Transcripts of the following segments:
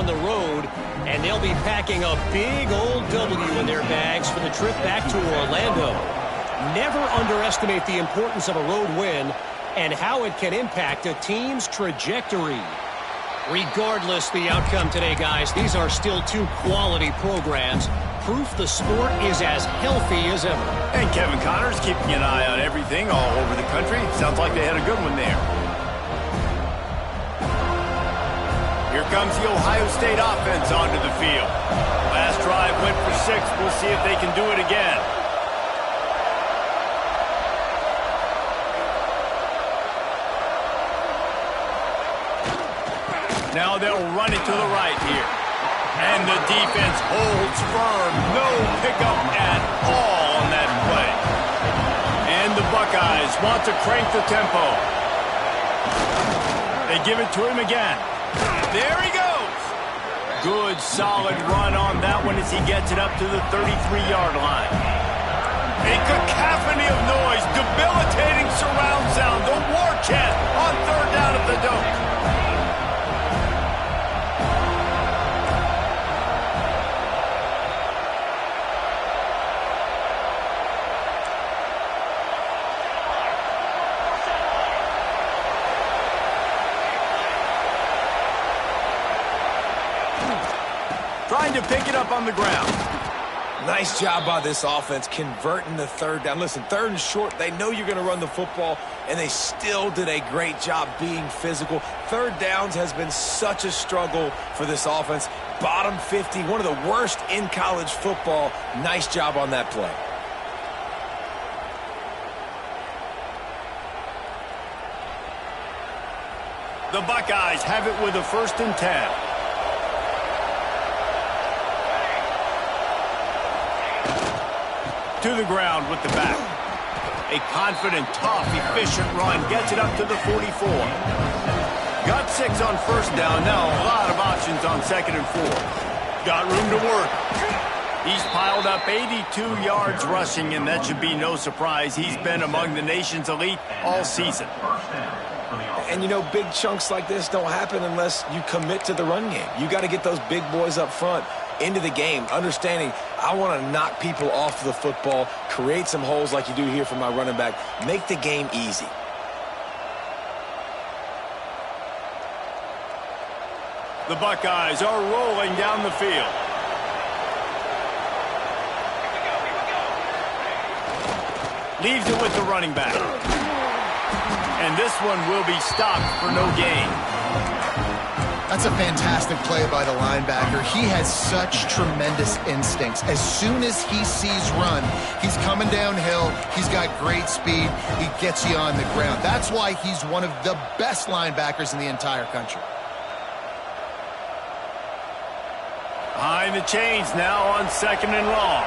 on the road, and they'll be packing a big old W in their bags for the trip back to Orlando. Never underestimate the importance of a road win and how it can impact a team's trajectory. Regardless the outcome today, guys, these are still two quality programs. Proof the sport is as healthy as ever. And Kevin Connors keeping an eye on everything all over the country. Sounds like they had a good one there. Here comes the Ohio State offense onto the field. Last drive went for 6. We'll see if they can do it again. Now they'll run it to the right here. And the defense holds firm. No pickup at all on that play. And the Buckeyes want to crank the tempo. They give it to him again. There he goes. Good, solid run on that one as he gets it up to the 33-yard line. A cacophony of noise, debilitating surround sound, the war chant on third down at the Dome. Trying to pick it up on the ground. Nice job by this offense converting the third down. Listen, third and short, they know you're going to run the football, and they still did a great job being physical. Third downs has been such a struggle for this offense. Bottom 50, one of the worst in college football. Nice job on that play. The Buckeyes have it with a 1st and 10. To the ground with the back. A confident, tough, efficient run gets it up to the 44. Got 6 on 1st down. Now a lot of options on 2nd and 4. Got room to work. He's piled up 82 yards rushing, and that should be no surprise. He's been among the nation's elite all season. And, you know, big chunks like this don't happen unless you commit to the run game. You got to get those big boys up front into the game, understanding I want to knock people off the football, create some holes like you do here for my running back, make the game easy. The Buckeyes are rolling down the field. Leaves it with the running back. And this one will be stopped for no gain. That's a fantastic play by the linebacker. He has such tremendous instincts. As soon as he sees run, he's coming downhill. He's got great speed. He gets you on the ground. That's why he's one of the best linebackers in the entire country. Behind the chains now on 2nd and long.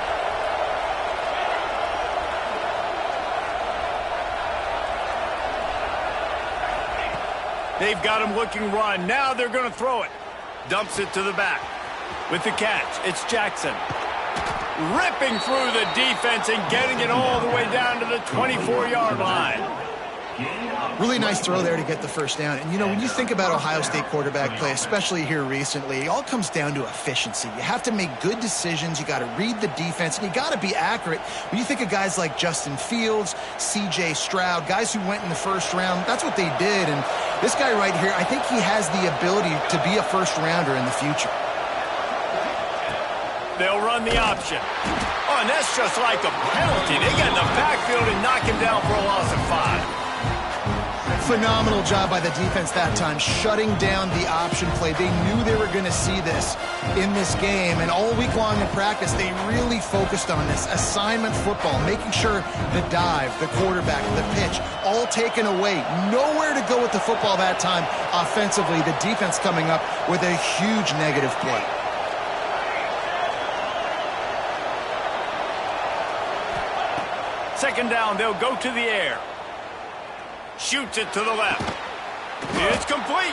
They've got him looking run. Now they're going to throw it. Dumps it to the back. With the catch, it's Jackson. Ripping through the defense and getting it all the way down to the 24-yard line. Really nice throw there to get the 1st down. And, you know, when you think about Ohio State quarterback play, especially here recently, it all comes down to efficiency. You have to make good decisions. You got to read the defense, and you got to be accurate. When you think of guys like Justin Fields, C.J. Stroud, guys who went in the 1st round, that's what they did. And this guy right here, I think he has the ability to be a 1st-rounder in the future. They'll run the option. Oh, and that's just like a penalty. They get in the backfield and knock him down for a loss of 5. Phenomenal job by the defense that time, shutting down the option play. They knew they were going to see this in this game, and all week long in practice, they really focused on this assignment football, making sure the dive, the quarterback, the pitch, all taken away. Nowhere to go with the football that time offensively. The defense coming up with a huge negative play. Second down, they'll go to the air. Shoots it to the left. It's complete.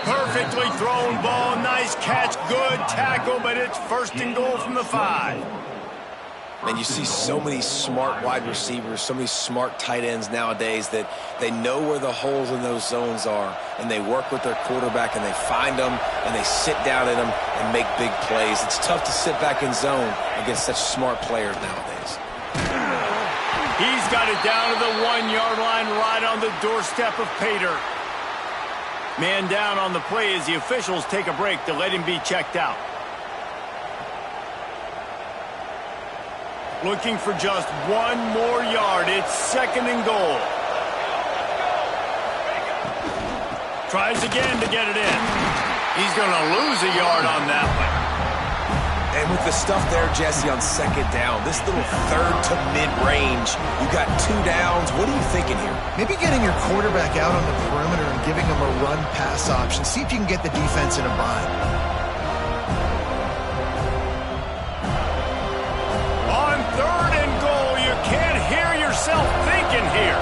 Perfectly thrown ball. Nice catch. Good tackle, but it's 1st and goal from the 5. Man, you see so many smart wide receivers, so many smart tight ends nowadays that they know where the holes in those zones are, and they work with their quarterback, and they find them, and they sit down in them and make big plays. It's tough to sit back in zone against such smart players nowadays. He's got it down to the 1-yard line right on the doorstep of Pater. Man down on the play as the officials take a break to let him be checked out. Looking for just 1 more yard. It's 2nd and goal. Tries again to get it in. He's going to lose a yard on that one. And with the stuff there, Jesse, on 2nd down, this little 3rd to mid-range, you got 2 downs. What are you thinking here? Maybe getting your quarterback out on the perimeter and giving him a run-pass option. See if you can get the defense in a bind. Thinking here.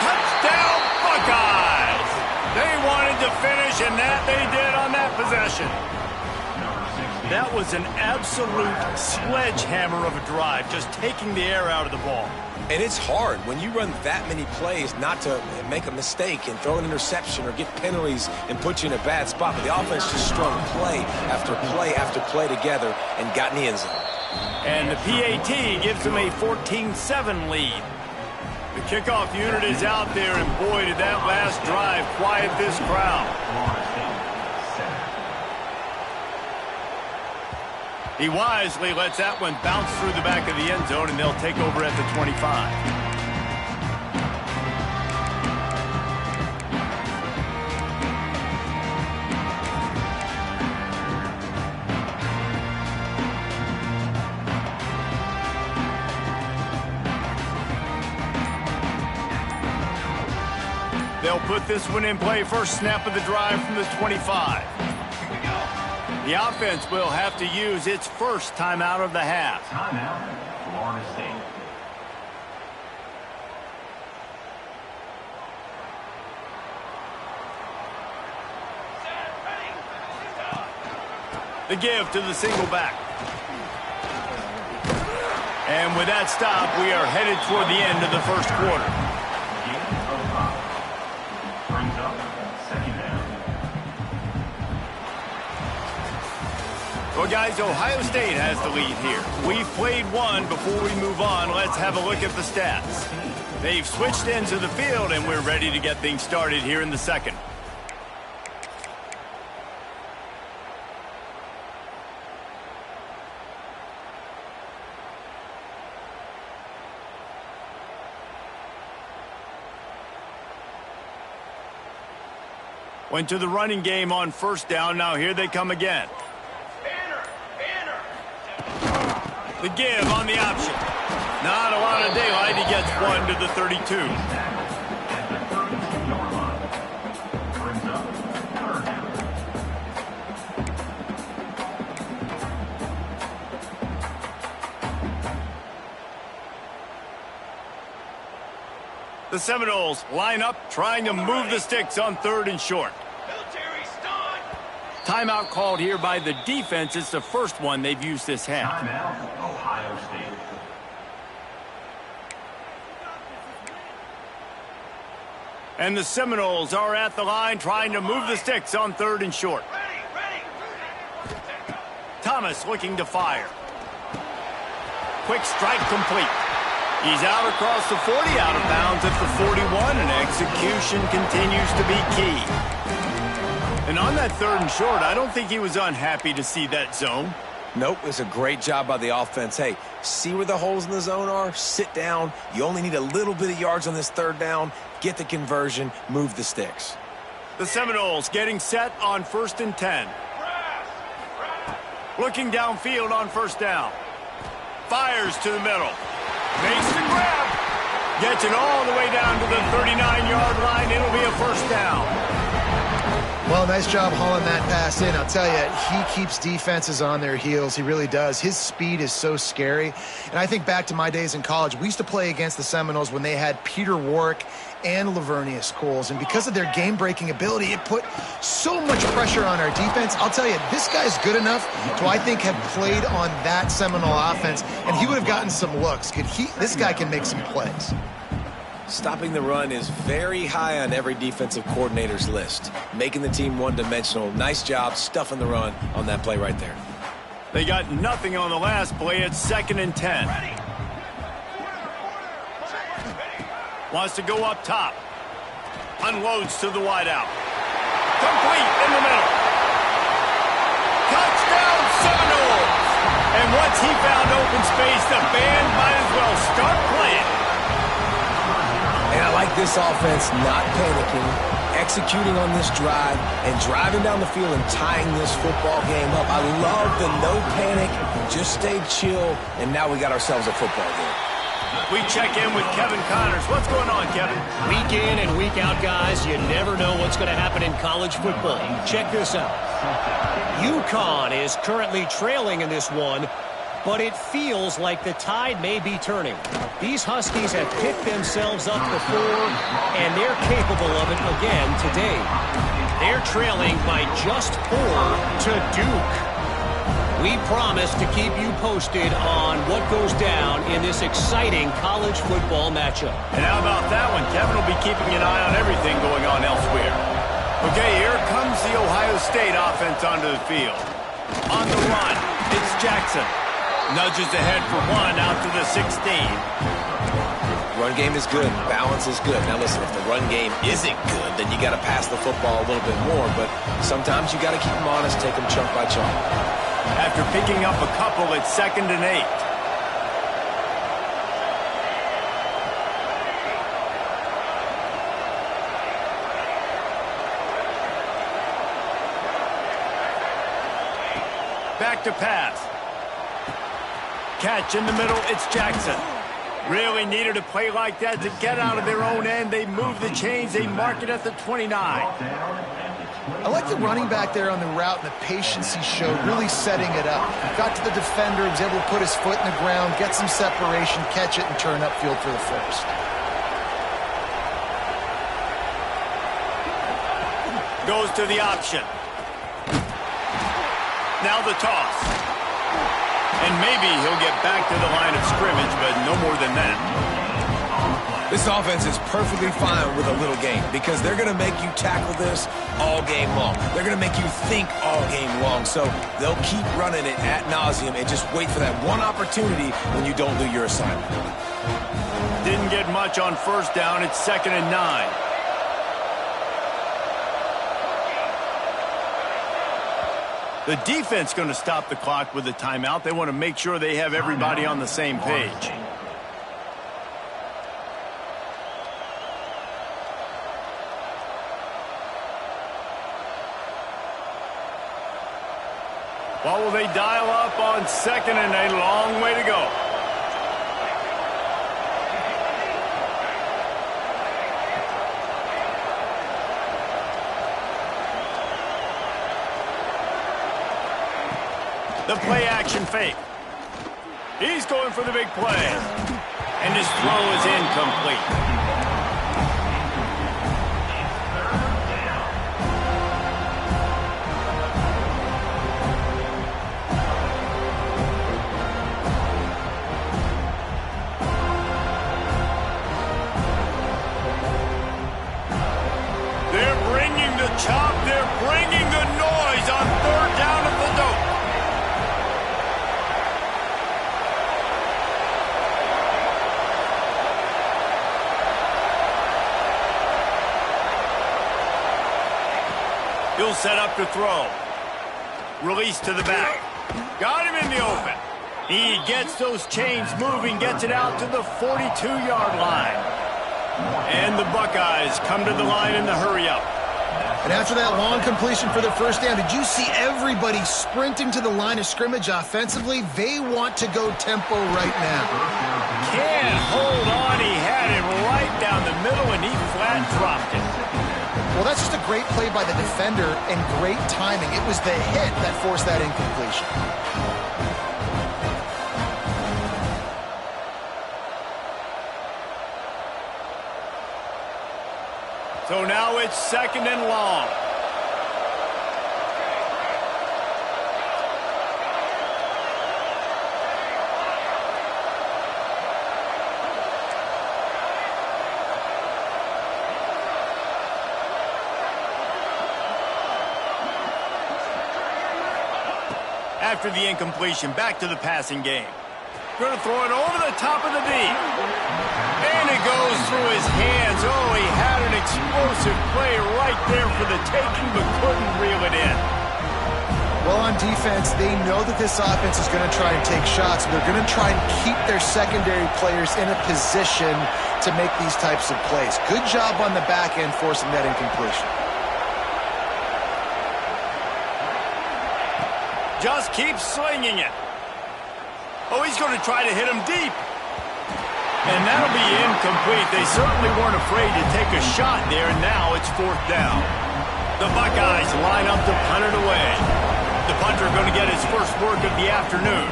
Touchdown, Buckeyes! They wanted to finish, and that they did on that possession. That was an absolute sledgehammer of a drive, just taking the air out of the ball. And it's hard when you run that many plays not to make a mistake and throw an interception or get penalties and put you in a bad spot. But the offense just strung play after play after play together and got in the end zone. And the PAT gives them a 14-7 lead. The kickoff unit is out there, and boy, did that last drive quiet this crowd. He wisely lets that one bounce through the back of the end zone, and they'll take over at the 25. They'll put this one in play first snap of the drive from the 25. The offense will have to use its first timeout of the half. Timeout, Florida State. The give to the single back. And with that stop, we are headed toward the end of the first quarter. Brings up 2nd down. Well, guys, Ohio State has the lead here. We've played one. Before we move on, let's have a look at the stats. They've switched ends of the field, and we're ready to get things started here in the second. Went to the running game on first down. Now here they come again. The give on the option. Not a lot of daylight. He gets one to the 32. The Seminoles line up, trying to move the sticks on 3rd and short. Timeout called here by the defense. It's the first one they've used this half. Timeout, Ohio State. And the Seminoles are at the line trying to move the sticks on 3rd and short. Thomas looking to fire. Quick strike complete. He's out across the 40, out of bounds at the 41, and execution continues to be key. And on that 3rd and short, I don't think he was unhappy to see that zone. Nope, it's a great job by the offense. Hey, see where the holes in the zone are? Sit down. You only need a little bit of yards on this 3rd down. Get the conversion. Move the sticks. The Seminoles getting set on 1st and 10. Looking downfield on 1st down. Fires to the middle. Makes the grab. Gets it all the way down to the 39-yard line. It'll be a 1st down. Well, nice job hauling that pass in. I'll tell you, he keeps defenses on their heels. He really does. His speed is so scary. And I think back to my days in college. We used to play against the Seminoles when they had Peter Warwick and Lavernius Coles. And because of their game-breaking ability, it put so much pressure on our defense. I'll tell you, this guy's good enough to, I think, have played on that Seminole offense, and he would have gotten some looks. This guy can make some plays. Stopping the run is very high on every defensive coordinator's list. Making the team one-dimensional. Nice job stuffing the run on that play right there. They got nothing on the last play. It's 2nd and 10. Wants to go up top. Unloads to the wideout. Complete in the middle. Touchdown Seminoles! And once he found open space, the band might as well start playing. And I like this offense not panicking, executing on this drive, and driving down the field and tying this football game up. I love the no panic, just stay chill, and now we got ourselves a football game. We check in with Kevin Connors. What's going on, Kevin? Week in and week out, guys, you never know what's going to happen in college football. Check this out. UConn is currently trailing in this one, but it feels like the tide may be turning. These Huskies have picked themselves up before, and they're capable of it again today. They're trailing by just 4 to Duke. We promise to keep you posted on what goes down in this exciting college football matchup. And how about that one? Kevin will be keeping an eye on everything going on elsewhere. Okay, here comes the Ohio State offense onto the field. On the run, it's Jackson. Nudges ahead for 1 out to the 16. Run game is good. Balance is good. Now listen, if the run game isn't good, then you got to pass the football a little bit more. But sometimes you got to keep them honest, take them chunk by chunk. After picking up a couple, it's 2nd and 8. Back to pass. Catch in the middle, it's Jackson. Really needed a play like that to get out of their own end. They move the chains, they mark it at the 29. I like the running back there on the route and the patience he showed, really setting it up. He got to the defender, was able to put his foot in the ground, get some separation, catch it, and turn upfield for the first. Goes to the option. Now the toss. And maybe he'll get back to the line of scrimmage, but no more than that. This offense is perfectly fine with a little game because they're going to make you tackle this all game long. They're going to make you think all game long. So they'll keep running it ad nauseum and just wait for that one opportunity when you don't do your assignment. Didn't get much on 1st down. It's 2nd and 9. The defense going to stop the clock with a timeout. They want to make sure they have everybody on the same page. What will they dial up on 2nd and a long way to go? The play-action fake. He's going for the big play. And his throw is incomplete. They're bringing the chop. They're bringing the noise on 3rd down at the dope. He'll set up to throw. Release to the back. Got him in the open. He gets those chains moving, gets it out to the 42-yard line. And the Buckeyes come to the line in the hurry-up. And after that long completion for the 1st down, did you see everybody sprinting to the line of scrimmage offensively? They want to go tempo right now. Can't hold on. He had it right down the middle, and he flat dropped it. Well, that's just a great play by the defender and great timing. It was the hit that forced that incompletion. So now it's 2nd and long. After the incompletion, back to the passing game. Going to throw it over the top of the D. And it goes through his hands. Oh, he had an explosive play right there for the taking, but couldn't reel it in. Well, on defense, they know that this offense is going to try and take shots. They're going to try and keep their secondary players in a position to make these types of plays. Good job on the back end forcing that incompletion. Just keeps slinging it. Oh, he's going to try to hit him deep. And that'll be incomplete. They certainly weren't afraid to take a shot there, and now it's 4th down. The Buckeyes line up to punt it away. The punter going to get his first work of the afternoon.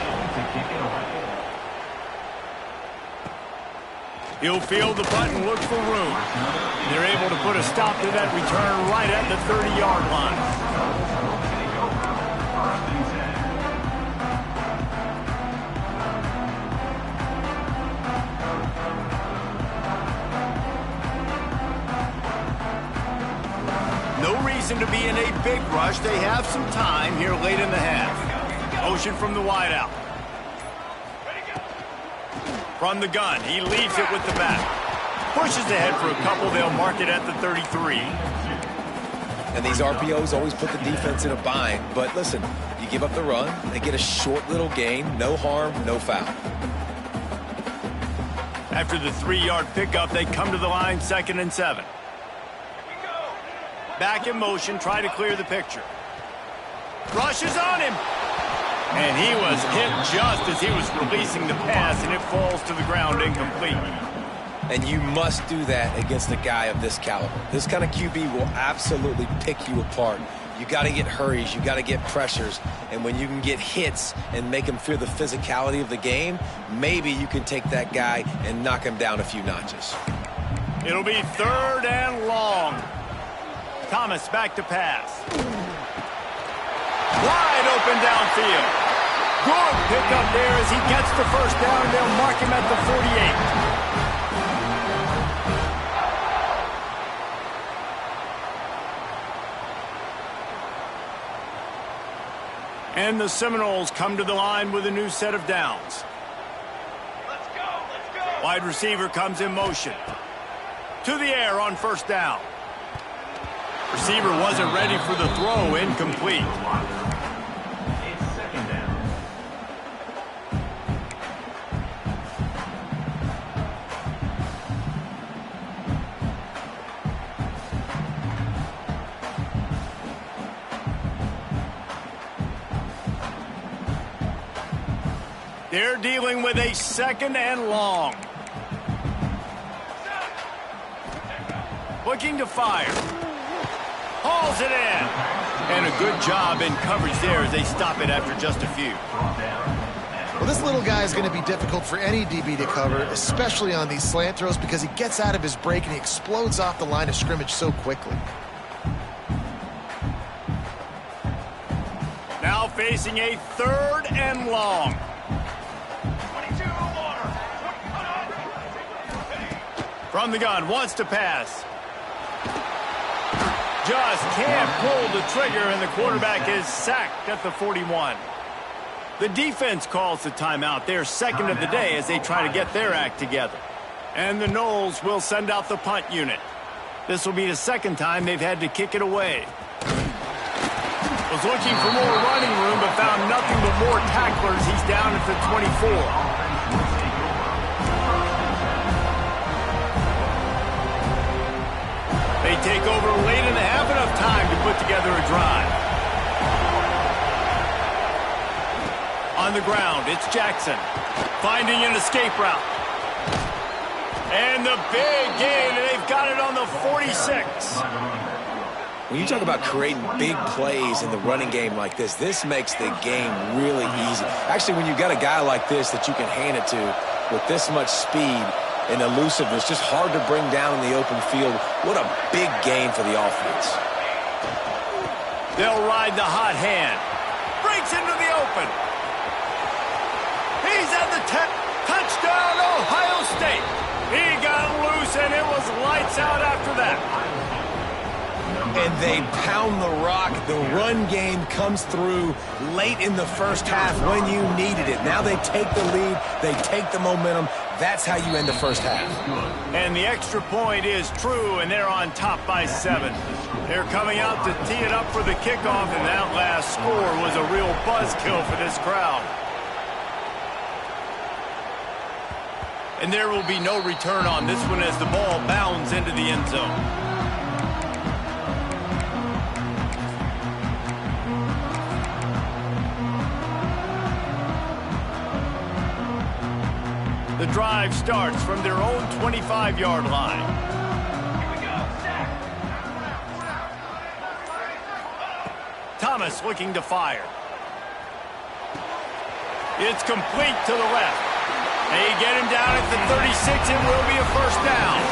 He'll field the punt and look for room. They're able to put a stop to that return right at the 30-yard line. No reason to be in a big rush. They have some time here late in the half. Motion from the wideout. From the gun, he leaves it with the back. Pushes ahead for a couple. They'll mark it at the 33. And these RPOs always put the defense in a bind. But listen, you give up the run, they get a short little gain. No harm, no foul. After the 3-yard pickup, they come to the line 2nd and 7. Back in motion, try to clear the picture. Rushes on him. And he was hit just as he was releasing the pass, and it falls to the ground incomplete. And you must do that against a guy of this caliber. This kind of QB will absolutely pick you apart. You got to get hurries, you got to get pressures, and when you can get hits and make him feel the physicality of the game, maybe you can take that guy and knock him down a few notches. It'll be 3rd and long. Thomas back to pass. Wide open downfield. Good pickup there as he gets the first down. They'll mark him at the 48. And the Seminoles come to the line with a new set of downs. Let's go, let's go. Wide receiver comes in motion. To the air on 1st down. Receiver wasn't ready for the throw, incomplete. It's 2nd down. They're dealing with a 2nd and long. Looking to fire. Hauls it in. And a good job in coverage there as they stop it after just a few. Well, this little guy is going to be difficult for any DB to cover, especially on these slant throws, because he gets out of his break and he explodes off the line of scrimmage so quickly. Now facing a 3rd and long. From the gun, wants to pass. Just can't pull the trigger, and the quarterback is sacked at the 41. The defense calls the timeout. They're 2nd of the day as they try to get their act together. And the Noles will send out the punt unit. This will be the 2nd time they've had to kick it away. Was looking for more running room, but found nothing but more tacklers. He's down at the 24. They take over late in the half, enough time to put together a drive. On the ground, it's Jackson. Finding an escape route. And the big gain, and they've got it on the 46. When you talk about creating big plays in the running game like this makes the game really easy. Actually, when you've got a guy like this that you can hand it to with this much speed and elusiveness, just hard to bring down in the open field. What a big gain for the offense. They'll ride the hot hand. Breaks into the open. He's at the touchdown, Ohio State. He got loose, and it was lights out after that. And they pound the rock. The run game comes through late in the first half when you needed it. Now they take the lead. They take the momentum. That's how you end the first half. And the extra point is true, and they're on top by 7. They're coming out to tee it up for the kickoff, and that last score was a real buzzkill for this crowd. And there will be no return on this one as the ball bounds into the end zone. The drive starts from their own 25-yard line. Thomas looking to fire. It's complete to the left. They get him down at the 36. It will be a first down.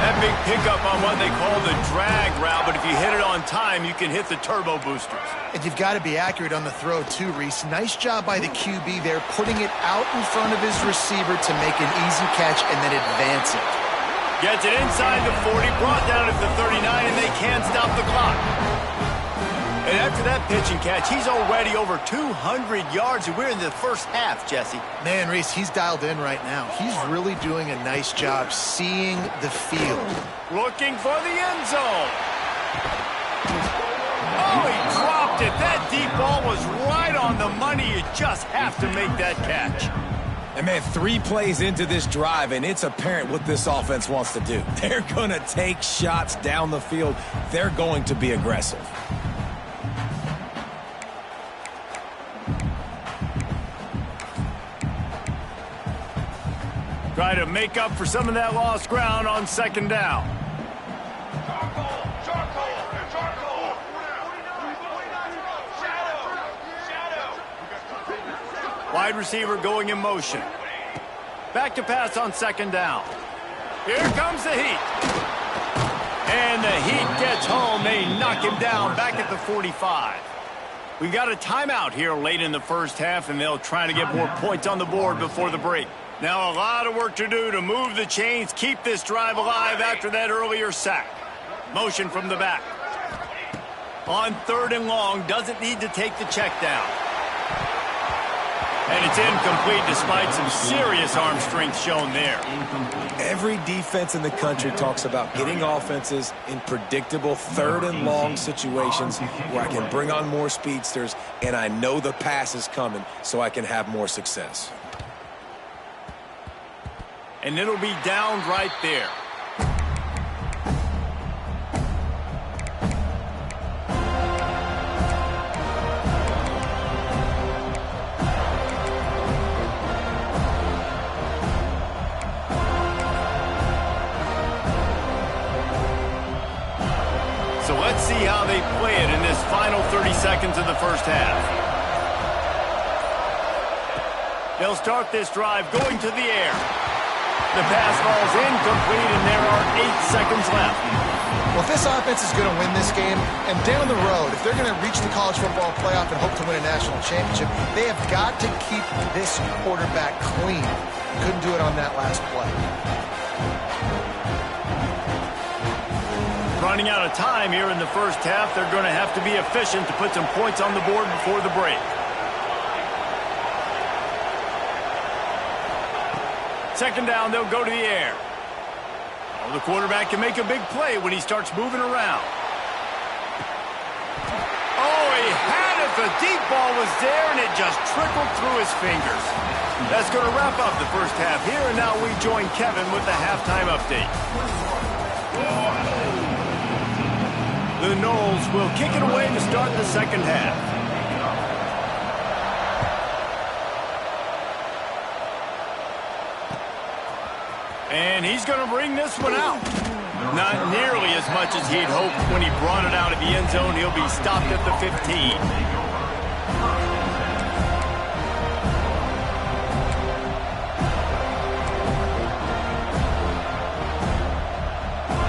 That big pickup on what they call the drag route, but if you hit it on time, you can hit the turbo boosters. And you've got to be accurate on the throw, too, Reese. Nice job by the QB there, putting it out in front of his receiver to make an easy catch and then advance it. Gets it inside the 40, brought down at the 39, and they can't stop the clock. And after that pitch and catch, he's already over 200 yards, and we're in the first half, Jesse. Man, Reese, he's dialed in right now. He's really doing a nice job seeing the field. Looking for the end zone. Oh, he dropped it. That deep ball was right on the money. You just have to make that catch. And, man, 3 plays into this drive, and it's apparent what this offense wants to do. They're going to take shots down the field. They're going to be aggressive. Try to make up for some of that lost ground on second down. Wide receiver going in motion. Back to pass on second down. Here comes the heat. And the heat gets home. They knock him down back at the 45. We got a timeout here late in the first half, and they'll try to get more points on the board before the break. Now a lot of work to do to move the chains, keep this drive alive after that earlier sack. Motion from the back. On 3rd and long, doesn't need to take the check down. And it's incomplete despite some serious arm strength shown there. Every defense in the country talks about getting offenses in predictable 3rd and long situations where I can bring on more speedsters and I know the pass is coming so I can have more success. And it'll be down right there. So let's see how they play it in this final 30 seconds of the first half. They'll start this drive going to the air. The pass falls incomplete, and there are 8 seconds left. Well, if this offense is going to win this game, and down the road, if they're going to reach the college football playoff and hope to win a national championship, they have got to keep this quarterback clean. Couldn't do it on that last play. Running out of time here in the first half, they're going to have to be efficient to put some points on the board before the break. Second down, they'll go to the air. Oh, the quarterback can make a big play when he starts moving around. Oh, he had it. The deep ball was there, and it just trickled through his fingers. That's going to wrap up the first half here, and now we join Kevin with the halftime update. The Noles will kick it away to start the second half. And he's going to bring this one out. Not nearly as much as he'd hoped when he brought it out of the end zone. He'll be stopped at the 15.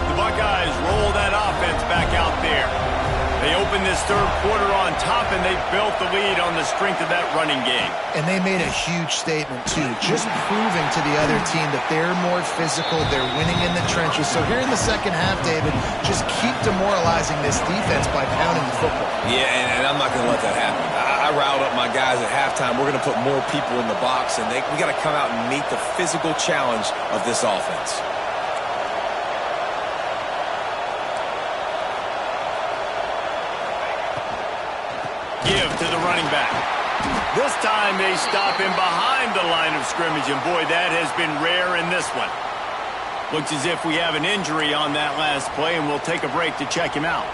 The Buckeyes roll that offense back out there. They opened this third quarter on top, and they built the lead on the strength of that running game. And they made a huge statement, too, just proving to the other team that they're more physical, they're winning in the trenches. So here in the second half, David, just keep demoralizing this defense by pounding the football. Yeah, and I'm not going to let that happen. I riled up my guys at halftime. We're going to put more people in the box, and we got to come out and meet the physical challenge of this offense. Give to the running back. This time they stop him behind the line of scrimmage, and boy, that has been rare in this one. Looks as if we have an injury on that last play, and we'll take a break to check him out.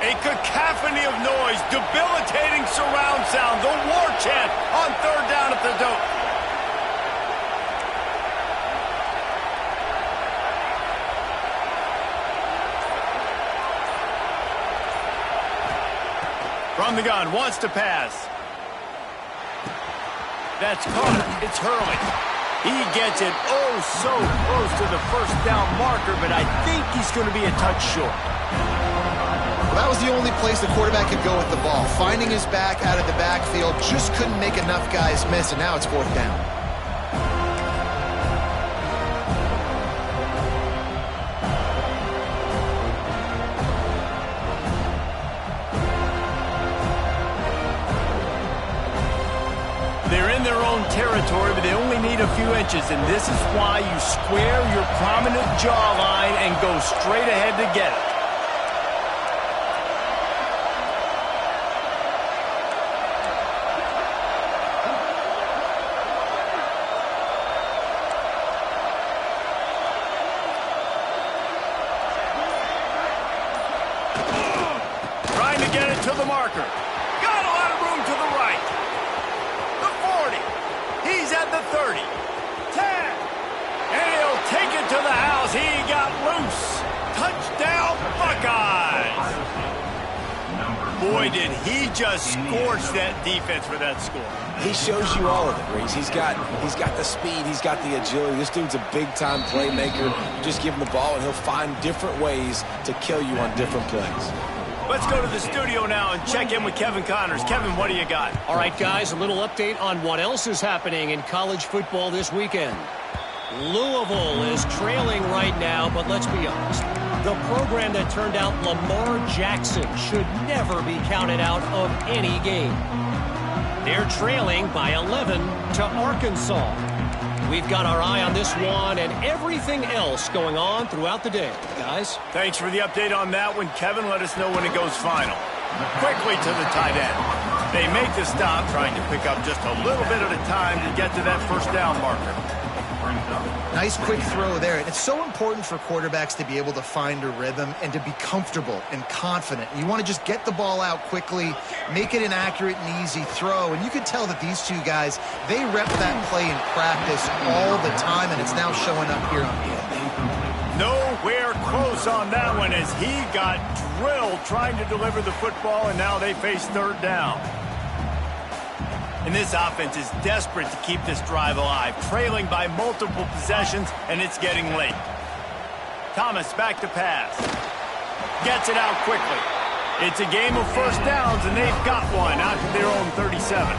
A cacophony of noise, debilitating surround sound, the war chant on third down at the Doak. From the gun, wants to pass. That's caught. It's Hurley. He gets it oh so close to the first down marker, but I think he's going to be a touch short. Well, that was the only place the quarterback could go with the ball. Finding his back out of the backfield, just couldn't make enough guys miss, and now it's fourth down. They're in their own territory, but they only need a few inches, and this is why you square your prominent jawline and go straight ahead to get it. Trying to get it to the marker. Got a lot of room to the right. The 40. He's at the 30. 10. And he'll take it to the house. He got loose. Touchdown, Buckeyes. Boy, did he just scorch that defense for that score. He shows you all of it, Reese. He's got the speed. He's got the agility. This dude's a big-time playmaker. You just give him the ball, and he'll find different ways to kill you on different plays. Let's go to the studio now and check in with Kevin Connors. Kevin, what do you got? All right, guys, a little update on what else is happening in college football this weekend. Louisville is trailing right now, but let's be honest. The program that turned out Lamar Jackson should never be counted out of any game. They're trailing by 11 to Arkansas. We've got our eye on this one and everything else going on throughout the day. Guys? Thanks for the update on that one, Kevin. Let us know when it goes final. Quickly to the tight end. They make the stop, trying to pick up just a little bit at a time to get to that first down marker. Nice quick throw there. It's so important for quarterbacks to be able to find a rhythm and to be comfortable and confident. You want to just get the ball out quickly, make it an accurate and easy throw. And you can tell that these two guys, they rep that play in practice all the time, and it's now showing up here on the field. Nowhere close on that one as he got drilled trying to deliver the football, and now they face third down. And this offense is desperate to keep this drive alive, trailing by multiple possessions, and it's getting late. Thomas back to pass. Gets it out quickly. It's a game of first downs, and they've got one out to their own 37.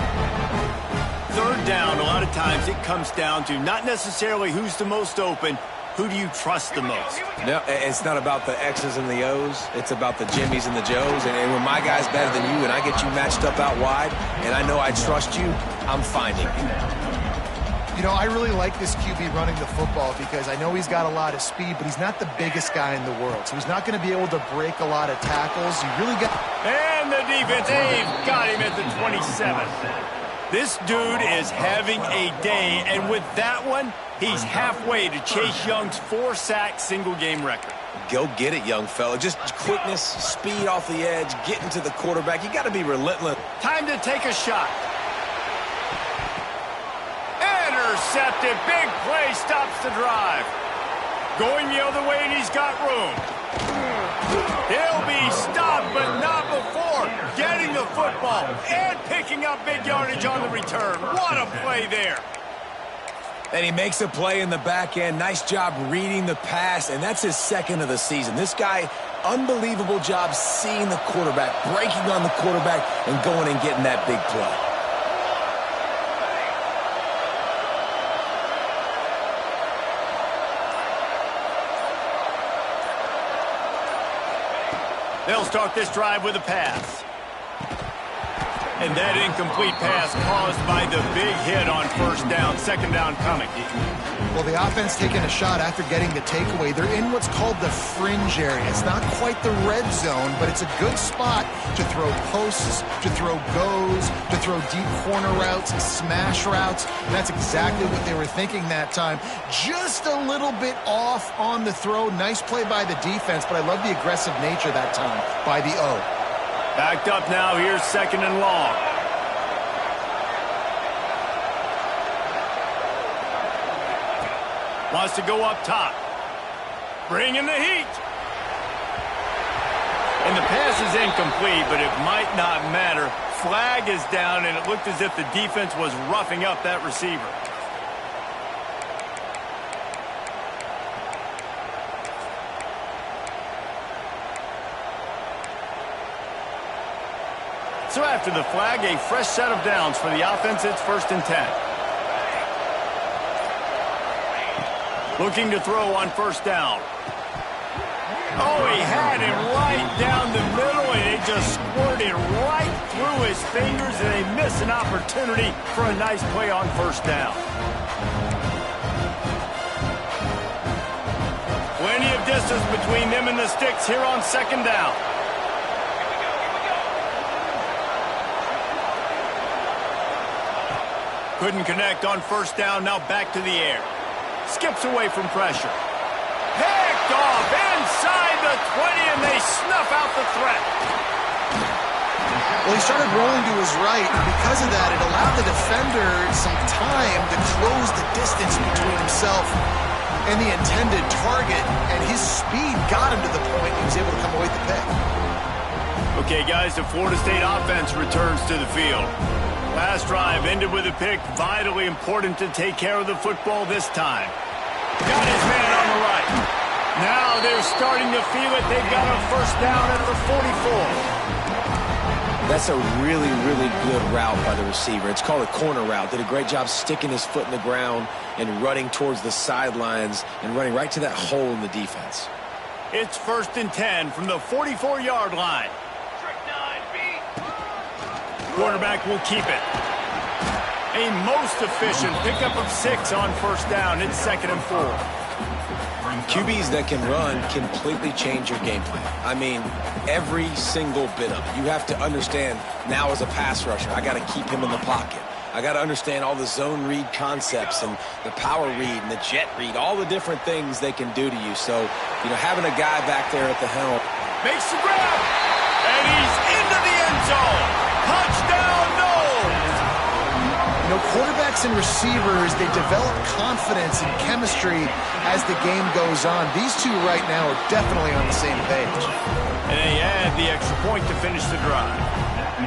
Third down, a lot of times it comes down to not necessarily who's the most open, who do you trust the most? No, it's not about the X's and the O's. It's about the Jimmys and the Joes. And when my guy's better than you and I get you matched up out wide and I know I trust you, I'm finding you. You know, I really like this QB running the football because I know he's got a lot of speed, but he's not the biggest guy in the world. So he's not going to be able to break a lot of tackles. You really got... And the defense, they've got him at the 27. This dude is having a day, and with that one, he's halfway to Chase Young's 4-sack single-game record. Go get it, young fella. Just quickness, speed off the edge, getting to the quarterback. You got to be relentless. Time to take a shot. And intercepted. Big play stops the drive. Going the other way, and he's got room. He'll be stopped, but not before getting the football and picking up big yardage on the return. What a play there. And he makes a play in the back end. Nice job reading the pass, and that's his second of the season. This guy, unbelievable job seeing the quarterback, breaking on the quarterback, and going and getting that big play. They'll start this drive with a pass. And that incomplete pass caused by the big hit on first down. Second down coming. Well, the offense taking a shot after getting the takeaway. They're in what's called the fringe area. It's not quite the red zone, but it's a good spot to throw posts, to throw goes, to throw deep corner routes, smash routes. And that's exactly what they were thinking that time. Just a little bit off on the throw. Nice play by the defense, but I love the aggressive nature that time by the O. Backed up now. Here's second and long. Wants to go up top. Bringing the heat. And the pass is incomplete, but it might not matter. Flag is down, and it looked as if the defense was roughing up that receiver. So after the flag, a fresh set of downs for the offense. It's 1st and 10. Looking to throw on first down. Oh, he had it right down the middle, and it just squirted right through his fingers, and they miss an opportunity for a nice play on first down. Plenty of distance between them and the sticks here on second down. Couldn't connect on first down. Now back to the air. Skips away from pressure. Picked off inside the 20, and they snuff out the threat. Well, he started rolling to his right, and because of that, it allowed the defender some time to close the distance between himself and the intended target, and his speed got him to the point he was able to come away with the pick. Okay, guys, the Florida State offense returns to the field. Last drive ended with a pick. Vitally important to take care of the football this time. Got his man on the right. Now they're starting to feel it. They've got a first down at the 44. That's a really, really good route by the receiver. It's called a corner route. Did a great job sticking his foot in the ground and running towards the sidelines and running right to that hole in the defense. It's 1st and 10 from the 44-yard line. Quarterback will keep it. A most efficient pickup of 6 on first down. It's 2nd and 4. QBs that can run completely change your game plan. I mean, every single bit of it. You have to understand now as a pass rusher, I got to keep him in the pocket. I got to understand all the zone read concepts and the power read and the jet read, all the different things they can do to you. So, you know, having a guy back there at the helm. Makes the grab, and he's into the end zone. Touchdown, Noles! You know, quarterbacks and receivers, they develop confidence and chemistry as the game goes on. These two right now are definitely on the same page. And they add the extra point to finish the drive.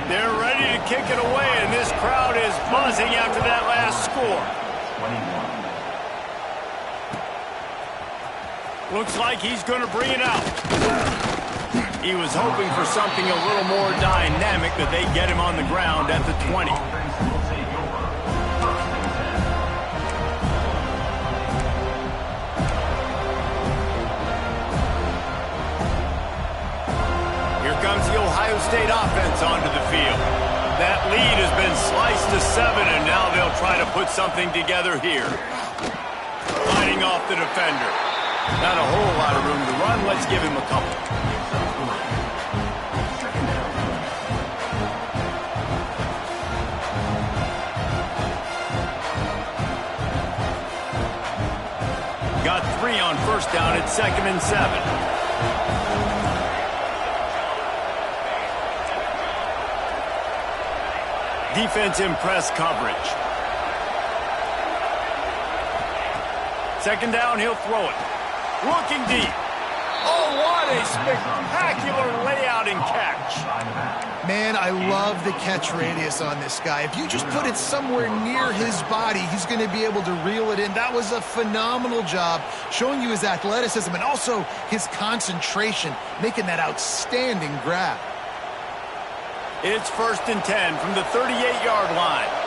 They're ready to kick it away, and this crowd is buzzing after that last score. 21. Looks like he's going to bring it out. He was hoping for something a little more dynamic, but they get him on the ground at the 20. Here comes the Ohio State offense onto the field. That lead has been sliced to 7, and now they'll try to put something together here. Fighting off the defender. Not a whole lot of room to run. Let's give him a couple. Got 3 on first down at 2nd and 7. Defense in press coverage. second down, he'll throw it. Looking deep. Oh, what a spectacular layout and catch. Man, I love the catch radius on this guy. If you just put it somewhere near his body, he's going to be able to reel it in. That was a phenomenal job, showing you his athleticism and also his concentration, making that outstanding grab. It's 1st and 10 from the 38-yard line.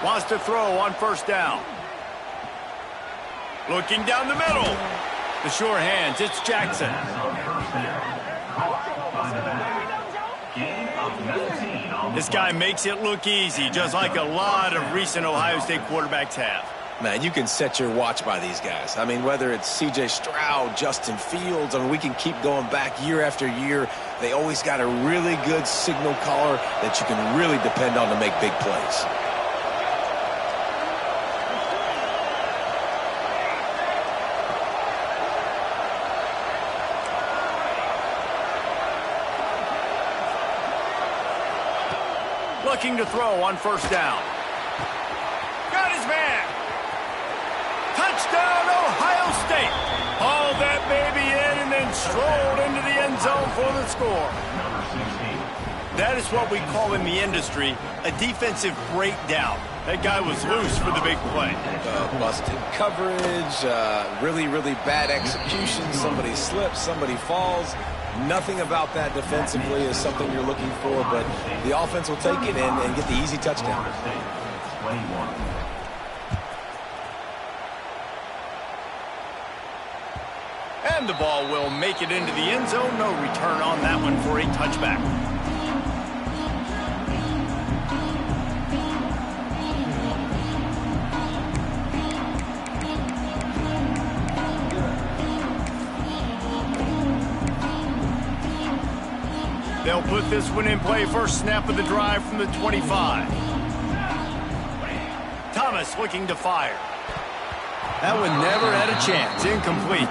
Wants to throw on 1st down. Looking down the middle. The sure hands, it's Jackson. This guy makes it look easy, just like a lot of recent Ohio State quarterbacks have. Man, you can set your watch by these guys. I mean, whether it's C.J. Stroud, Justin Fields, I mean, we can keep going back year after year. They always got a really good signal caller that you can really depend on to make big plays. Looking to throw on 1st down. Got his man. Touchdown, Ohio State. Hauled that baby in and then strolled into the end zone for the score. That is what we call in the industry a defensive breakdown. That guy was loose for the big play. Busted coverage, really, really bad execution. Somebody slips, somebody falls. Nothing about that defensively is something you're looking for, but the offense will take it and get the easy touchdown. And the ball will make it into the end zone. No return on that one for a touchback. They'll put this one in play. First snap of the drive from the 25. Thomas looking to fire. That one never had a chance. Incomplete.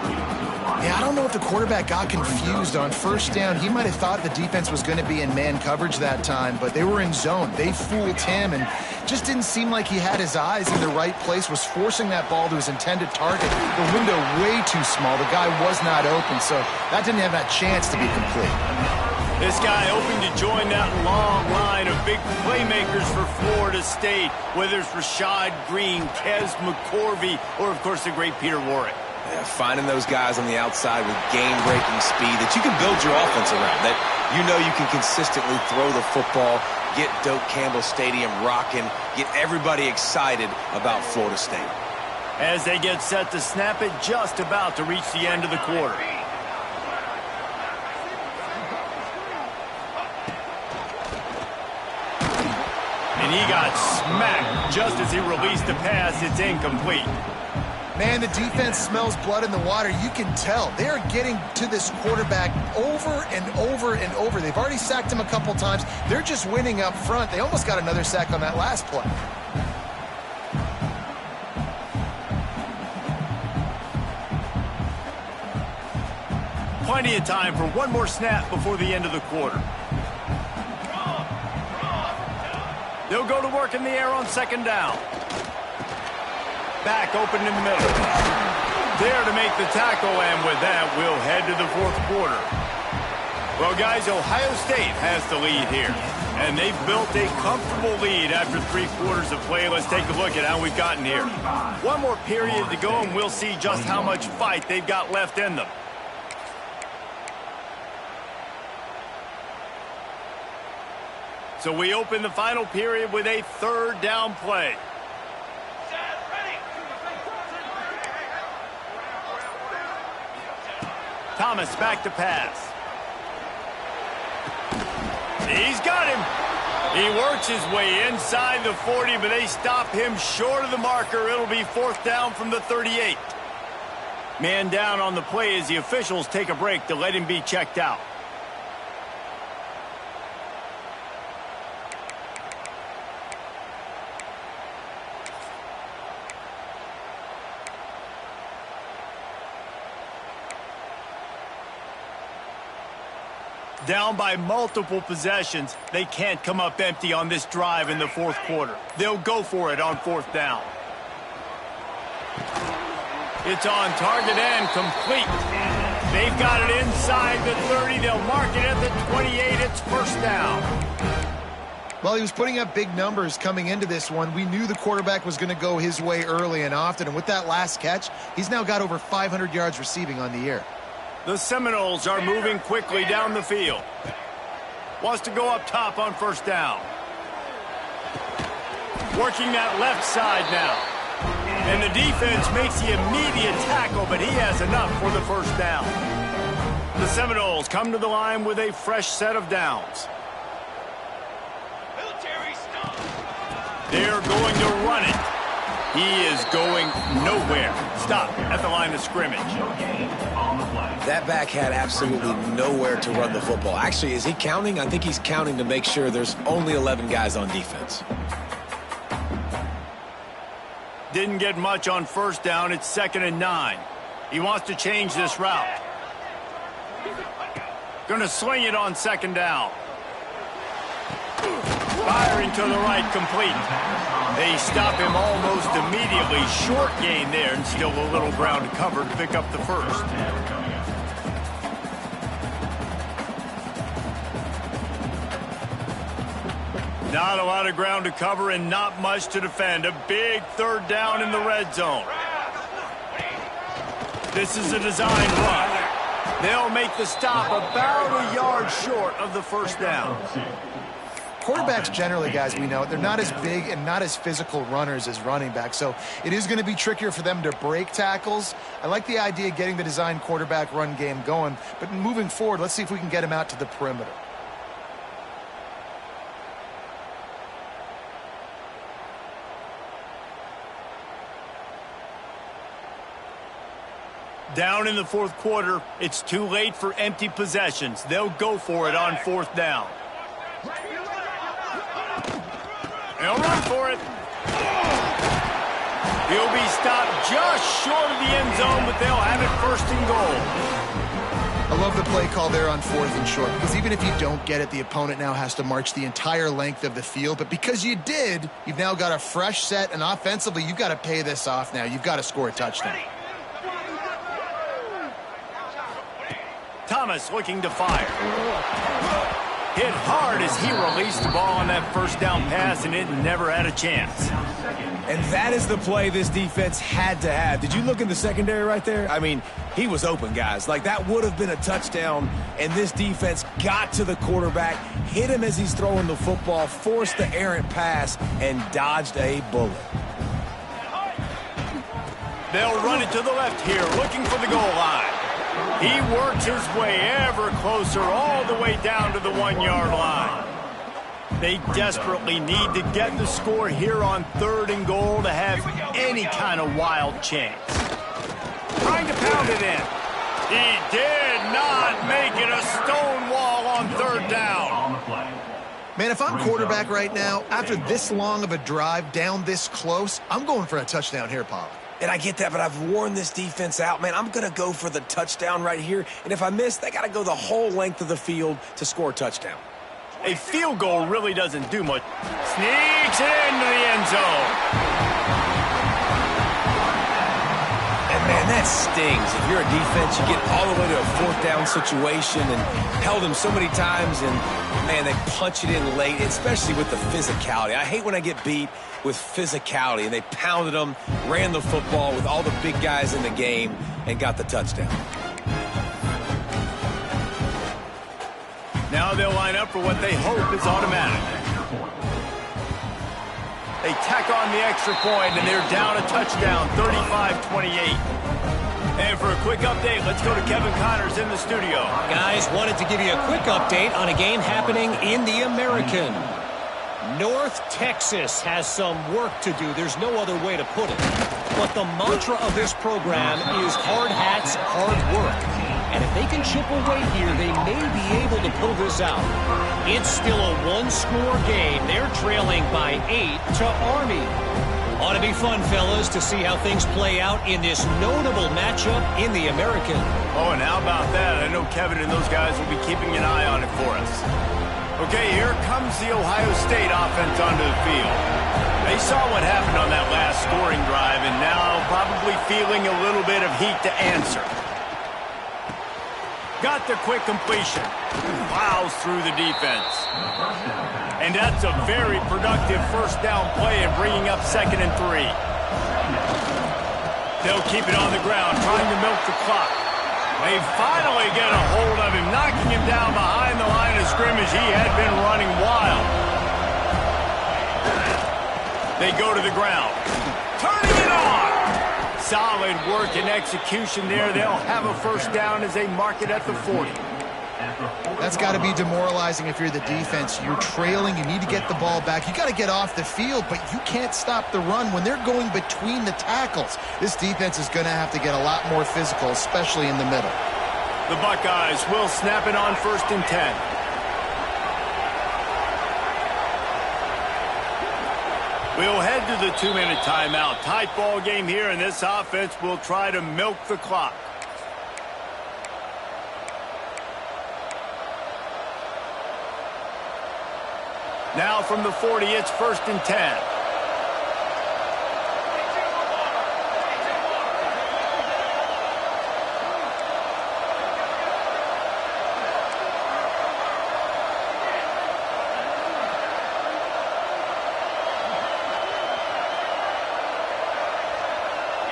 Yeah, I don't know if the quarterback got confused on 1st down. He might have thought the defense was going to be in man coverage that time, but they were in zone. They fooled him and just didn't seem like he had his eyes in the right place, was forcing that ball to his intended target. The window way too small. The guy was not open, so that didn't have that chance to be complete. This guy hoping to join that long line of big playmakers for Florida State, whether it's Rashad Green, Kez McCorvey, or, of course, the great Peter Warrick. Yeah, finding those guys on the outside with game-breaking speed that you can build your offense around, that you know you can consistently throw the football, get Doak Campbell Stadium rocking, get everybody excited about Florida State. As they get set to snap it, just about to reach the end of the quarter. And he got smacked just as he released the pass. It's incomplete. Man, the defense smells blood in the water. You can tell. They are getting to this quarterback over and over and over. They've already sacked him a couple times. They're just winning up front. They almost got another sack on that last play. Plenty of time for one more snap before the end of the quarter. They'll go to work in the air on 2nd down. Back open in the middle. There to make the tackle, and with that, we'll head to the 4th quarter. Well, guys, Ohio State has the lead here, and they've built a comfortable lead after 3 quarters of play. Let's take a look at how we've gotten here. One more period to go, and we'll see just how much fight they've got left in them. So we open the final period with a 3rd down play. Thomas back to pass. He's got him. He works his way inside the 40, but they stop him short of the marker. It'll be 4th down from the 38. Man down on the play as the officials take a break to let him be checked out. Down by multiple possessions, they can't come up empty on this drive in the fourth quarter. They'll go for it on fourth down. It's on target and complete. They've got it inside the 30. They'll mark it at the 28. It's first down. Well, he was putting up big numbers coming into this one. We knew the quarterback was going to go his way early and often. And with that last catch, he's now got over 500 yards receiving on the year. The Seminoles are moving quickly down the field. Wants to go up top on first down. Working that left side now. And the defense makes the immediate tackle, but he has enough for the first down. The Seminoles come to the line with a fresh set of downs. They're going to run it. He is going nowhere. Stop at the line of scrimmage. That back had absolutely nowhere to run the football. Actually, is he counting? I think he's counting to make sure there's only 11 guys on defense. Didn't get much on first down. It's 2nd and 9. He wants to change this route. Going to swing it on 2nd down. Firing to the right, complete. They stop him almost immediately. Short gain there, and still a little ground to cover to pick up the first. Not a lot of ground to cover and not much to defend. A big third down in the red zone. This is a design run. They'll make the stop about a yard short of the first down. Quarterbacks generally, guys, we know, they're not as big and not as physical runners as running backs, so it is going to be trickier for them to break tackles. I like the idea of getting the design quarterback run game going, but moving forward, let's see if we can get him out to the perimeter. Down in the fourth quarter, it's too late for empty possessions. They'll go for it on fourth down. They'll run for it. He'll be stopped just short of the end zone, but they'll have it 1st and goal. I love the play call there on 4th and short, because even if you don't get it, the opponent now has to march the entire length of the field. But because you did, you've now got a fresh set, and offensively, you've got to pay this off now. You've got to score a touchdown. Thomas looking to fire. Hit hard as he released the ball on that first down pass, and it never had a chance. And that is the play this defense had to have. Did you look in the secondary right there? I mean, he was open, guys. Like, that would have been a touchdown, and this defense got to the quarterback, hit him as he's throwing the football, forced the errant pass, and dodged a bullet. They'll run it to the left here, looking for the goal line. He works his way ever closer, all the way down to the 1-yard line. They desperately need to get the score here on 3rd and goal to have any kind of wild chance. Trying to pound it in. He did not make it. A stone wall on 3rd down. Man, if I'm quarterback right now, after this long of a drive down this close, I'm going for a touchdown here, Paul. And I get that, but I've worn this defense out, man. I'm going to go for the touchdown right here. And if I miss, they got to go the whole length of the field to score a touchdown. A field goal really doesn't do much. Sneaks it into the end zone. And, man, that stings. If you're a defense, you get all the way to a 4th down situation and held them so many times, and, man, they punch it in late, especially with the physicality. I hate when I get beat with physicality, and they pounded them, ran the football with all the big guys in the game, and got the touchdown. Now they'll line up for what they hope is automatic. They tack on the extra point, and they're down a touchdown, 35-28. And for a quick update, let's go to Kevin Connors in the studio. Guys, wanted to give you a quick update on a game happening in the American. North Texas has some work to do. There's no other way to put it. But the mantra of this program is hard hats, hard work. And if they can chip away here, they may be able to pull this out. It's still a one-score game. They're trailing by 8 to Army. Ought to be fun, fellas, to see how things play out in this notable matchup in the American. Oh, and how about that? I know Kevin and those guys will be keeping an eye on it for us. Okay, here comes the Ohio State offense onto the field. They saw what happened on that last scoring drive, and now probably feeling a little bit of heat to answer. Got the quick completion. Plows through the defense. And that's a very productive first down play and bringing up 2nd and 3. They'll keep it on the ground, trying to milk the clock. They finally get a hold of him, knocking him down behind the line of scrimmage. He had been running wild. They go to the ground. Turning it on! Solid work and execution there. They'll have a first down as they mark it at the 40. That's got to be demoralizing if you're the defense. You're trailing. You need to get the ball back. You got to get off the field, but you can't stop the run when they're going between the tackles. This defense is going to have to get a lot more physical, especially in the middle. The Buckeyes will snap it on 1st and 10. We'll head to the 2-minute timeout. Tight ball game here, and this offense will try to milk the clock. Now from the 40, it's 1st and 10.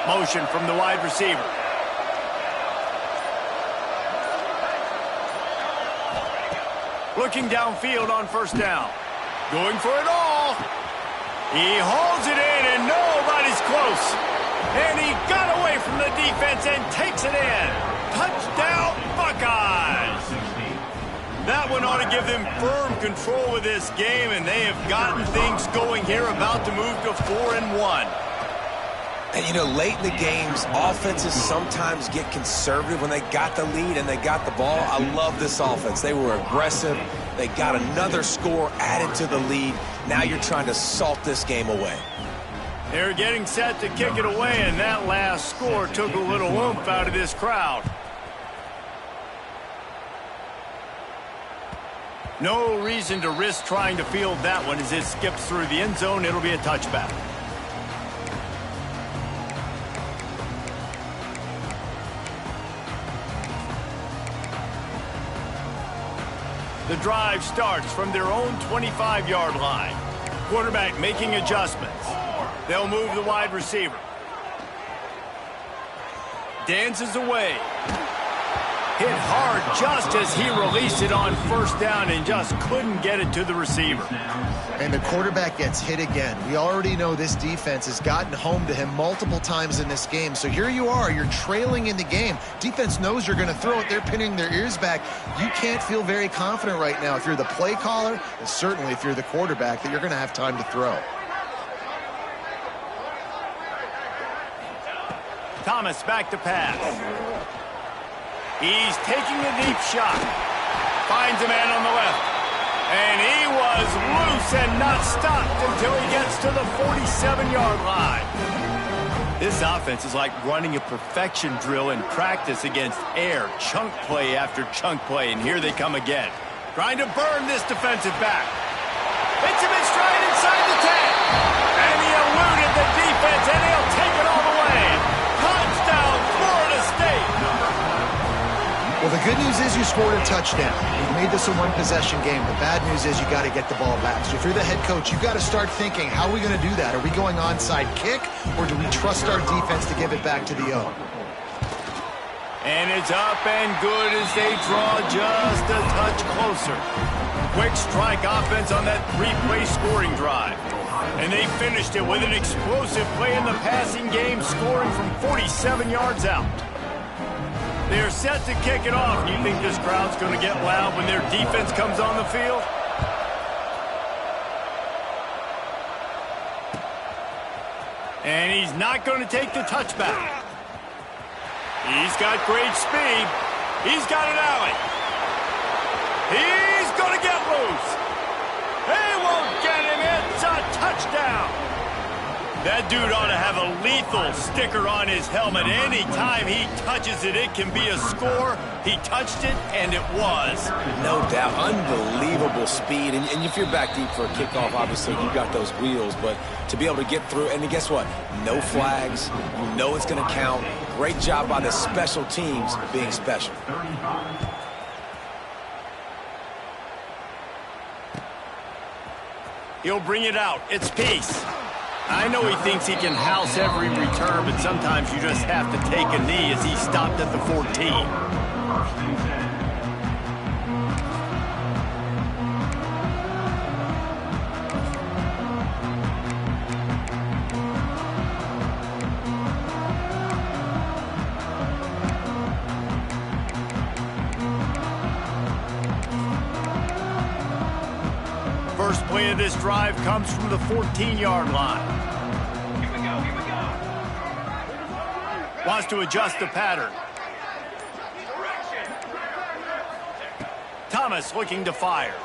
Motion from the wide receiver. Looking downfield on 1st down. Going for it all. He holds it in, and nobody's close. And he got away from the defense and takes it in. Touchdown, Buckeyes. That one ought to give them firm control of this game, and they have gotten things going here, about to move to 4-1. And, you know, late in the games, offenses sometimes get conservative when they got the lead and they got the ball. I love this offense. They were aggressive. They got another score added to the lead. Now you're trying to salt this game away. They're getting set to kick it away, and that last score took a little oomph out of this crowd. No reason to risk trying to field that one as it skips through the end zone. It'll be a touchback. The drive starts from their own 25-yard line. Quarterback making adjustments. They'll move the wide receiver. Dances away. Hit hard just as he released it on 1st down and just couldn't get it to the receiver. And the quarterback gets hit again. We already know this defense has gotten home to him multiple times in this game. So here you are, you're trailing in the game. Defense knows you're going to throw it. They're pinning their ears back. You can't feel very confident right now if you're the play caller, and certainly if you're the quarterback, that you're going to have time to throw. Thomas back to pass. He's taking a deep shot. Finds a man on the left. And he was loose and not stopped until he gets to the 47-yard line. This offense is like running a perfection drill in practice against air. Chunk play after chunk play, and here they come again. Trying to burn this defensive back. Hits him in stride inside the 10. And he eluded the defense, and he'll take it all the way. Touchdown, Florida State. Well, the good news is you scored a touchdown. You've made this a one-possession game. The bad news is you got to get the ball back. So if you're the head coach, you got to start thinking, how are we going to do that? Are we going onside kick, or do we trust our defense to give it back to the O? And it's up and good as they draw just a touch closer. Quick strike offense on that 3-play scoring drive. And they finished it with an explosive play in the passing game, scoring from 47 yards out. They're set to kick it off. You think this crowd's going to get loud when their defense comes on the field? And he's not going to take the touchback. He's got great speed. He's got an alley. He's going to get loose. They won't get him. It's a touchdown. That dude ought to have a lethal sticker on his helmet. Anytime he touches it, it can be a score. He touched it, and it was. No doubt. Unbelievable speed. And if you're back deep for a kickoff, obviously you've got those wheels. But to be able to get through, and guess what? No flags. You know it's going to count. Great job by the special teams being special. He'll bring it out. It's Peace. I know he thinks he can house every return, but sometimes you just have to take a knee as he stopped at the 14. First play of this drive comes from the 14-yard line. Wants to adjust the pattern. Thomas looking to fire.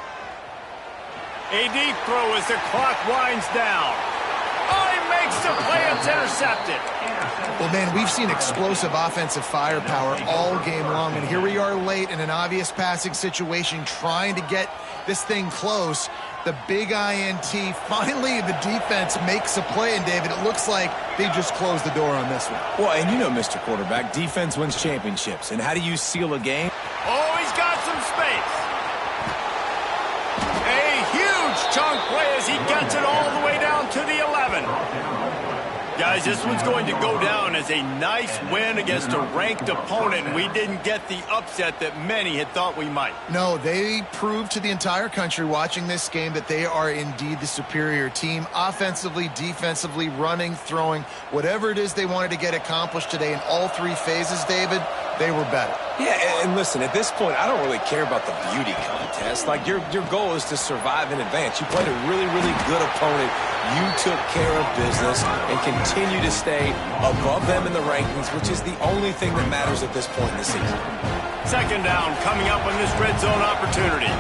A deep throw as the clock winds down. Oh, he makes the play. It's intercepted. Well, man, we've seen explosive offensive firepower all game long, and here we are late in an obvious passing situation trying to get this thing close. The big INT, finally the defense makes a play, and David, it looks like they just closed the door on this one. Well, and you know, Mr. Quarterback, defense wins championships. And how do you seal a game? Oh, he's got some space. A huge chunk play as he gets it all the way down to the 11. Guys, this one's going to go down as a nice win against a ranked opponent, and we didn't get the upset that many had thought we might. No, they proved to the entire country watching this game that they are indeed the superior team. Offensively, defensively, running, throwing, whatever it is they wanted to get accomplished today in all three phases, David, they were better. Yeah, and listen, at this point, I don't really care about the beauty contest. Like, your goal is to survive and advance. You played a really, really good opponent. You took care of business and continue to stay above them in the rankings, which is the only thing that matters at this point in the season. Second down coming up on this red zone opportunity.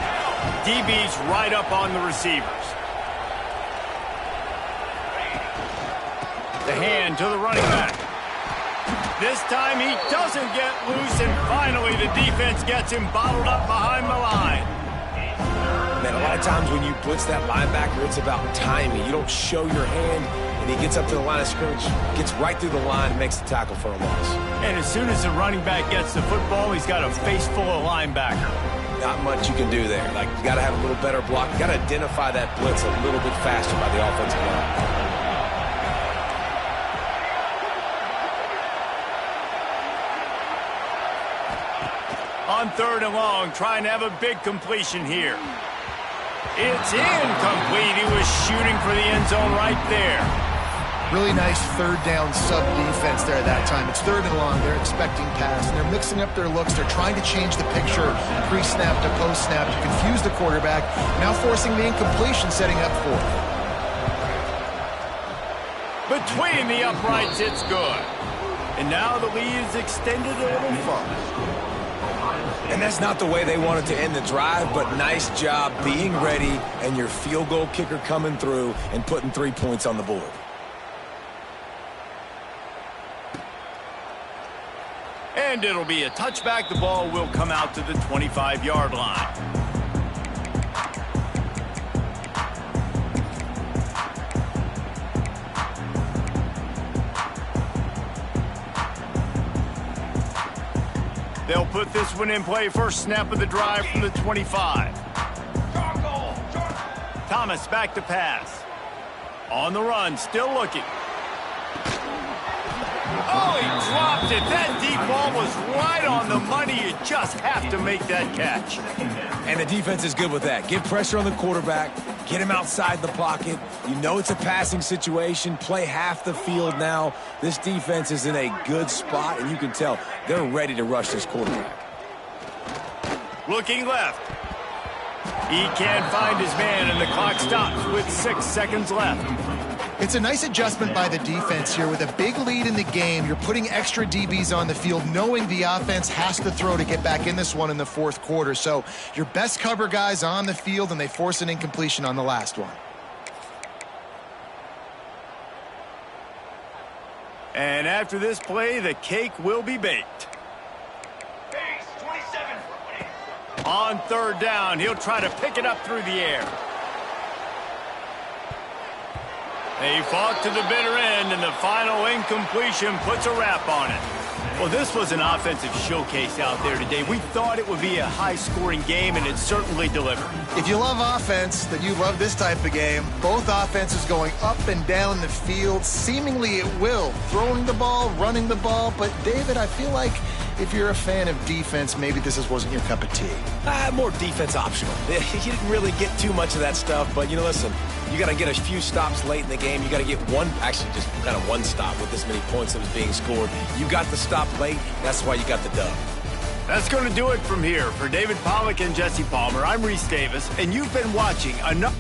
DB's right up on the receivers. The hand to the running back. This time he doesn't get loose, and finally the defense gets him bottled up behind the line. Man, a lot of times when you blitz that linebacker, it's about timing. You don't show your hand, and he gets up to the line of scrimmage, gets right through the line, and makes the tackle for a loss. And as soon as the running back gets the football, he's got a face full of linebacker. Not much you can do there. Like, you got to have a little better block. You got to identify that blitz a little bit faster by the offensive line. On third and long, trying to have a big completion here. It's incomplete. He was shooting for the end zone right there. Really nice third down sub defense there that time. It's third and long. They're expecting pass, and they're mixing up their looks. They're trying to change the picture pre-snap to post-snap to confuse the quarterback, now forcing the incompletion, setting up fourth. Between the uprights, it's good. And now the lead is extended a little further. And that's not the way they wanted to end the drive, but nice job being ready and your field goal kicker coming through and putting 3 points on the board. And it'll be a touchback. The ball will come out to the 25-yard line. They'll put this one in play. First snap of the drive from the 25. Thomas back to pass. On the run, still looking. Oh, he dropped it. That deep ball was right on the money. You just have to make that catch. And the defense is good with that. Get pressure on the quarterback. Get him outside the pocket. You know it's a passing situation. Play half the field now. This defense is in a good spot, and you can tell they're ready to rush this quarterback. Looking left. He can't find his man, and the clock stops with 6 seconds left. It's a nice adjustment by the defense here. With a big lead in the game, you're putting extra DBs on the field, knowing the offense has to throw to get back in this one in the fourth quarter. So your best cover guys on the field, and they force an incompletion on the last one. And after this play, the cake will be baked. Base 27. On third down, he'll try to pick it up through the air. They fought to the bitter end, and the final incompletion puts a wrap on it. Well, this was an offensive showcase out there today. We thought it would be a high-scoring game, and it certainly delivered. If you love offense, then you love this type of game. Both offenses going up and down the field, seemingly at will. Throwing the ball, running the ball. But, David, I feel like if you're a fan of defense, maybe this wasn't your cup of tea. More defense optional. He didn't really get too much of that stuff, but, listen, you got to get a few stops late in the game. You got to get just kind of one stop with this many points that was being scored. You got the stop late. That's why you got the dub. That's going to do it from here. For David Pollack and Jesse Palmer, I'm Reese Davis, and you've been watching another...